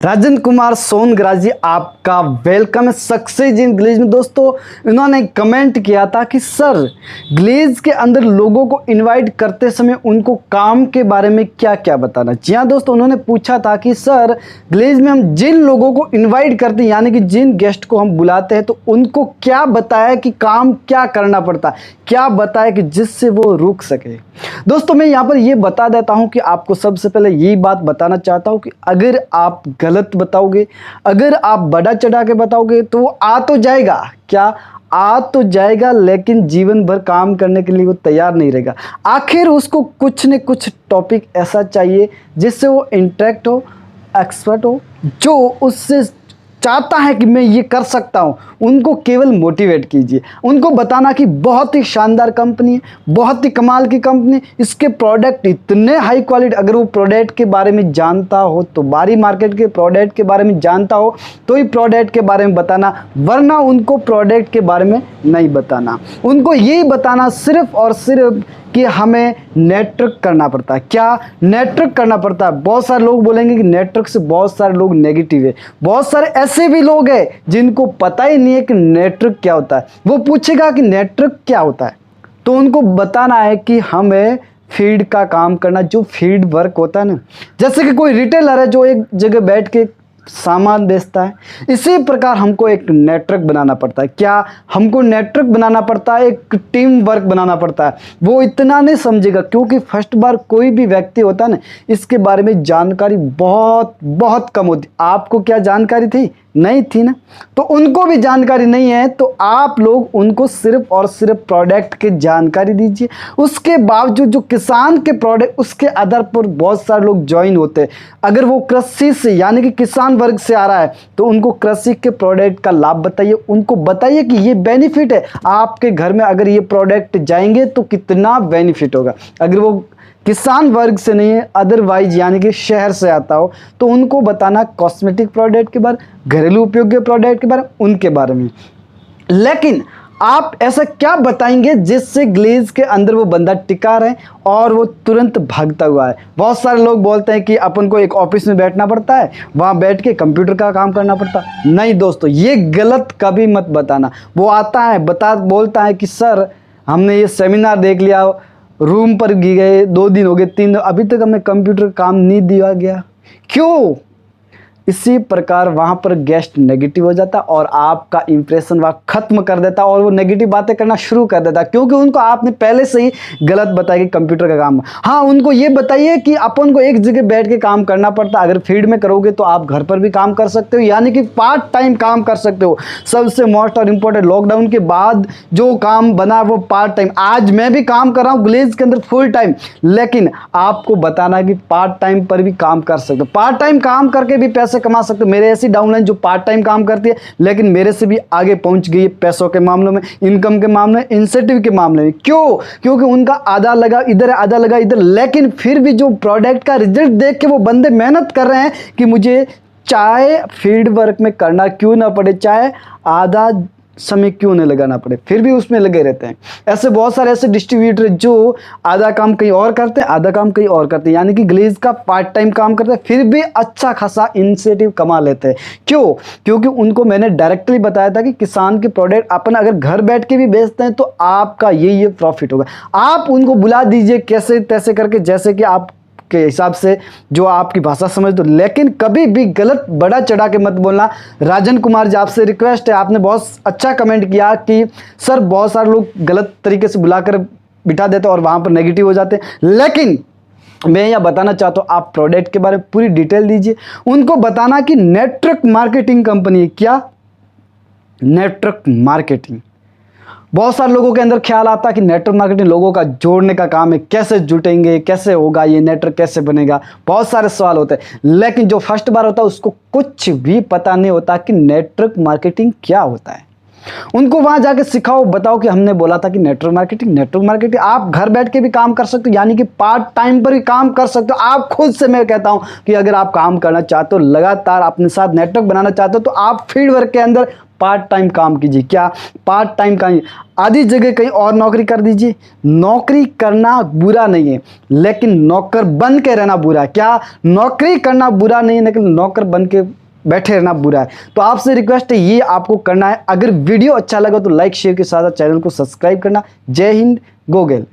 राजन कुमार सोनग्रा जी, आपका वेलकम है success in glaze में। दोस्तों, इन्होंने कमेंट किया था कि सर, ग्लेज के अंदर लोगों को इनवाइट करते समय उनको काम के बारे में क्या क्या बताना। जी हाँ दोस्तों, उन्होंने पूछा था कि सर, ग्लेज में हम जिन लोगों को इनवाइट करते हैं, यानी कि जिन गेस्ट को हम बुलाते हैं, तो उनको क्या बताया कि काम क्या करना पड़ता है, क्या बताया कि जिससे वो रुक सके। दोस्तों, मैं यहाँ पर ये बता देता हूँ कि आपको सबसे पहले यही बात बताना चाहता हूँ कि अगर आप गलत बताओगे, अगर आप बड़ा चढ़ा के बताओगे, तो वो आ तो जाएगा, क्या आ तो जाएगा, लेकिन जीवन भर काम करने के लिए वो तैयार नहीं रहेगा। आखिर उसको कुछ न कुछ टॉपिक ऐसा चाहिए जिससे वो इंटरेक्ट हो, एक्सपर्ट हो, जो उससे चाहता है कि मैं ये कर सकता हूँ। उनको केवल मोटिवेट कीजिए, उनको बताना कि बहुत ही शानदार कंपनी है, बहुत ही कमाल की कंपनी, इसके प्रोडक्ट इतने हाई क्वालिटी। अगर वो प्रोडक्ट के बारे में जानता हो तो, बाहरी मार्केट के प्रोडक्ट के बारे में जानता हो तो ही प्रोडक्ट के बारे में बताना, वरना उनको प्रोडक्ट के बारे में नहीं बताना। उनको यही बताना सिर्फ और सिर्फ कि हमें नेटवर्क करना पड़ता है। क्या नेटवर्क करना पड़ता है? बहुत सारे लोग बोलेंगे कि नेटवर्क से बहुत सारे लोग नेगेटिव है। बहुत सारे ऐसे भी लोग हैं जिनको पता ही नहीं है कि नेटवर्क क्या होता है। वो पूछेगा कि नेटवर्क क्या होता है, तो उनको बताना है कि हमें फील्ड का काम करना, जो फील्ड वर्क होता है ना, जैसे कि कोई रिटेलर है जो एक जगह बैठ के सामान बेचता है, इसी प्रकार हमको एक नेटवर्क बनाना पड़ता है। क्या हमको नेटवर्क बनाना पड़ता है, एक टीम वर्क बनाना पड़ता है। वो इतना नहीं समझेगा, क्योंकि फर्स्ट बार कोई भी व्यक्ति होता है ना, इसके बारे में जानकारी बहुत बहुत कम होती। आपको क्या जानकारी थी? नहीं थी ना। तो उनको भी जानकारी नहीं है, तो आप लोग उनको सिर्फ और सिर्फ प्रोडक्ट की जानकारी दीजिए। उसके बावजूद जो किसान के प्रोडक्ट, उसके आधार पर बहुत सारे लोग ज्वाइन होते हैं। अगर वो कृषि से, यानी कि किसान वर्ग से आ रहा है, तो उनको कृषि के प्रोडक्ट का लाभ बताइए। उनको बताइए कि ये बेनिफिट है, आपके घर में अगर ये प्रोडक्ट जाएंगे तो कितना बेनिफिट होगा। अगर वो किसान वर्ग से नहीं है, अदरवाइज यानी कि शहर से आता हो, तो उनको बताना कॉस्मेटिक प्रोडक्ट के बारे, घरेलू उपयोग के प्रोडक्ट के बारे, उनके बारे में। लेकिन आप ऐसा क्या बताएंगे जिससे ग्लेज के अंदर वो बंदा टिका रहे और वो तुरंत भागता हुआ है। बहुत सारे लोग बोलते हैं कि अपन को एक ऑफिस में बैठना पड़ता है, वहाँ बैठ के कंप्यूटर का काम करना पड़ता है। नहीं दोस्तों, ये गलत कभी मत बताना। वो आता है, बोलता है कि सर, हमने ये सेमिनार देख लिया, रूम पर गए, 2 दिन हो गए, 3 दिन, अभी तक हमें कंप्यूटर काम नहीं दिया गया। क्यों? इसी प्रकार वहाँ पर गेस्ट नेगेटिव हो जाता और आपका इंप्रेशन वहाँ खत्म कर देता और वो नेगेटिव बातें करना शुरू कर देता, क्योंकि उनको आपने पहले से ही गलत बताया कि कंप्यूटर का काम। हाँ, उनको ये बताइए कि अपन को एक जगह बैठ के काम करना पड़ता। अगर फील्ड में करोगे तो आप घर पर भी काम कर सकते हो, यानी कि पार्ट टाइम काम कर सकते हो। सबसे मोस्ट और इम्पोर्टेंट, लॉकडाउन के बाद जो काम बना वो पार्ट टाइम। आज मैं भी काम कर रहा हूँ ग्लेज के अंदर फुल टाइम, लेकिन आपको बताना कि पार्ट टाइम पर भी काम कर सकते हो। पार्ट टाइम काम करके भी पैसे कमा सकते हो। मेरे ऐसी डाउनलाइन जो पार्ट टाइम काम करती है, लेकिन मेरे से भी आगे पहुंच गई है पैसों के मामलों में, इनकम के मामले में, इंसेंटिव के मामले में। क्यों? क्योंकि उनका आधा लगा इधर, आधा लगा इधर, लेकिन फिर भी जो प्रोडक्ट का रिजल्ट देख के वो बंदे मेहनत कर रहे हैं कि मुझे चाहे फील्ड वर्क में करना क्यों ना पड़े, चाहे आधा समय क्यों नहीं लगाना पड़े, फिर भी उसमें लगे रहते हैं। ऐसे बहुत सारे ऐसे डिस्ट्रीब्यूटर जो आधा काम कहीं और करते हैं, आधा काम कहीं और करते हैं, यानी कि ग्लेज का पार्ट टाइम काम करते हैं, फिर भी अच्छा खासा इंसेंटिव कमा लेते हैं। क्यों? क्योंकि उनको मैंने डायरेक्टली बताया था कि किसान के प्रोडक्ट अपन अगर घर बैठ के भी बेचते हैं तो आपका ये प्रॉफिट होगा। आप उनको बुला दीजिए कैसे तैसे करके, जैसे कि आप के हिसाब से, जो आपकी भाषा समझ दो, लेकिन कभी भी गलत बड़ा चढ़ा के मत बोलना। राजन कुमार जी, आपसे रिक्वेस्ट है, आपने बहुत अच्छा कमेंट किया कि सर, बहुत सारे लोग गलत तरीके से बुलाकर बिठा देते और वहाँ पर नेगेटिव हो जाते हैं। लेकिन मैं यह बताना चाहता हूँ, आप प्रोडक्ट के बारे में पूरी डिटेल दीजिए। उनको बताना कि नेटवर्क मार्केटिंग कंपनी है। क्या? Network marketing. बहुत सारे लोगों के अंदर ख्याल आता है कि नेटवर्क मार्केटिंग लोगों का जोड़ने का काम है, कैसे जुटेंगे, कैसे होगा, ये नेटवर्क कैसे बनेगा, बहुत सारे सवाल होते हैं। लेकिन जो फर्स्ट बार होता है उसको कुछ भी पता नहीं होता कि नेटवर्क मार्केटिंग क्या होता है। उनको वहां जाके सिखाओ, बताओ कि हमने बोला था कि नेटवर्क मार्केटिंग आप घर बैठ के भी काम कर सकते हो, यानी कि पार्ट टाइम पर भी काम कर सकते हो। आप खुद से, मैं कहता हूं कि अगर आप काम करना चाहते हो, लगातार अपने साथ नेटवर्क बनाना चाहते हो, तो आप फील्ड वर्क के अंदर पार्ट टाइम काम कीजिए। क्या पार्ट टाइम काम, आधी जगह कहीं और नौकरी कर दीजिए। नौकरी करना बुरा नहीं है, लेकिन नौकर बन के रहना बुरा है। क्या नौकरी करना बुरा नहीं है, लेकिन नौकर बन के बैठे रहना बुरा है। तो आपसे रिक्वेस्ट है, ये आपको करना है। अगर वीडियो अच्छा लगा तो लाइक शेयर के साथ चैनल को सब्सक्राइब करना। जय हिंद, गो गेल।